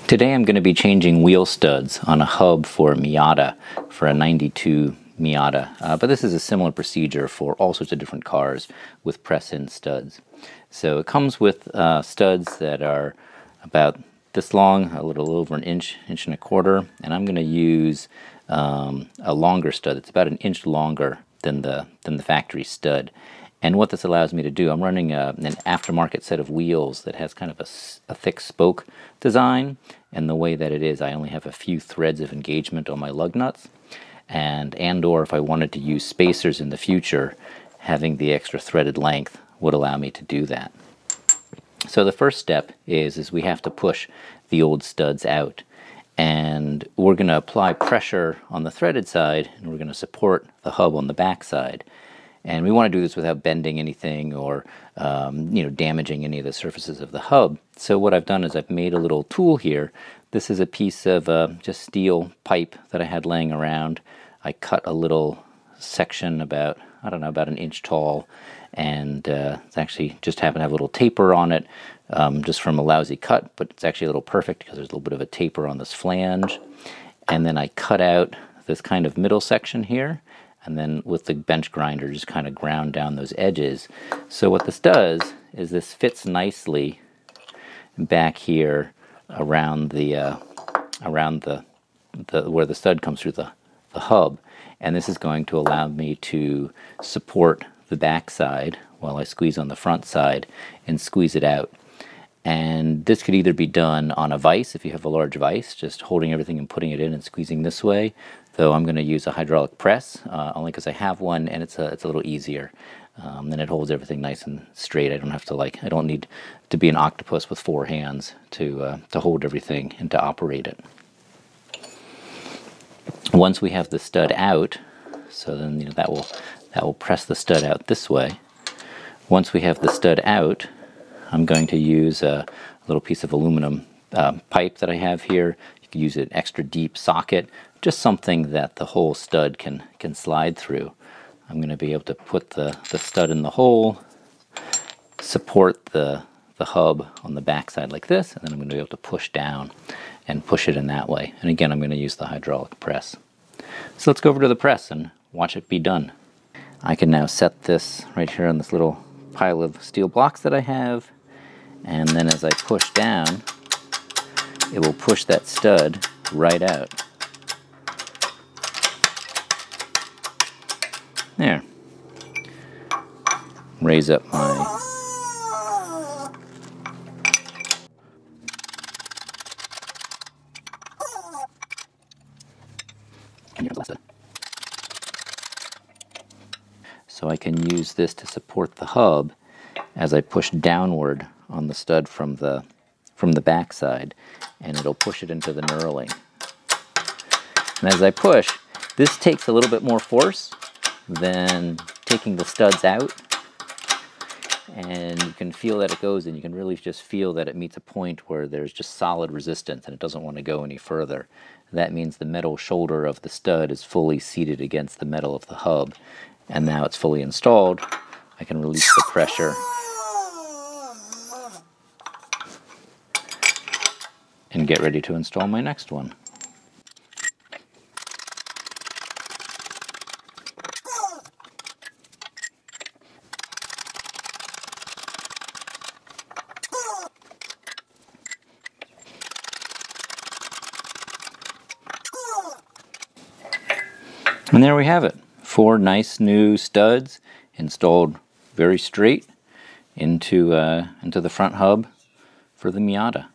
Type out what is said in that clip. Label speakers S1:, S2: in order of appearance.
S1: Today I'm going to be changing wheel studs on a hub for Miata, for a 92 Miata, but this is a similar procedure for all sorts of different cars with press-in studs. So it comes with studs that are about this long, a little over an inch, inch and a quarter, and I'm going to use a longer stud. It's about an inch longer than the factory stud. And what this allows me to do, I'm running an aftermarket set of wheels that has kind of a thick spoke design, and the way that it is, I only have a few threads of engagement on my lug nuts, and or if I wanted to use spacers in the future, having the extra threaded length would allow me to do that. So the first step is we have to push the old studs out, and we're going to apply pressure on the threaded side, and we're going to support the hub on the back side. And we want to do this without bending anything or damaging any of the surfaces of the hub. So what I've done is I've made a little tool here. This is a piece of just steel pipe that I had laying around. I cut a little section about an inch tall, and it's actually just happened to have a little taper on it, just from a lousy cut, but it's actually a little perfect because there's a little bit of a taper on this flange. And then I cut out this kind of middle section here, and then with the bench grinder just kind of ground down those edges. So what this does is this fits nicely back here around the where the stud comes through the hub, and this is going to allow me to support the back side while I squeeze on the front side and squeeze it out. And this could either be done on a vise, if you have a large vise, just holding everything and putting it in and squeezing this way, though I'm going to use a hydraulic press, only because I have one and it's a little easier. And it holds everything nice and straight. I don't need to be an octopus with 4 hands to hold everything and to operate it. Once we have the stud out, so then that will press the stud out this way. Once we have the stud out, I'm going to use a little piece of aluminum pipe that I have here. You can use an extra deep socket, just something that the whole stud can slide through. I'm going to be able to put the stud in the hole, support the hub on the back side like this, and then I'm going to be able to push down and push it in that way. And again, I'm going to use the hydraulic press. So let's go over to the press and watch it be done. I can now set this right here on this little pile of steel blocks that I have, and then as I push down, it will push that stud right out. There. Raise up my so I can use this to support the hub as I push downward on the stud from the back side, and it'll push it into the knurling. And as I push, this takes a little bit more force than taking the studs out, and you can feel that it goes, and you can really just feel that it meets a point where there's just solid resistance and it doesn't want to go any further. That means the metal shoulder of the stud is fully seated against the metal of the hub, and now it's fully installed. I can release the pressure and get ready to install my next one. And there we have it. 4 nice new studs installed very straight into the front hub for the Miata.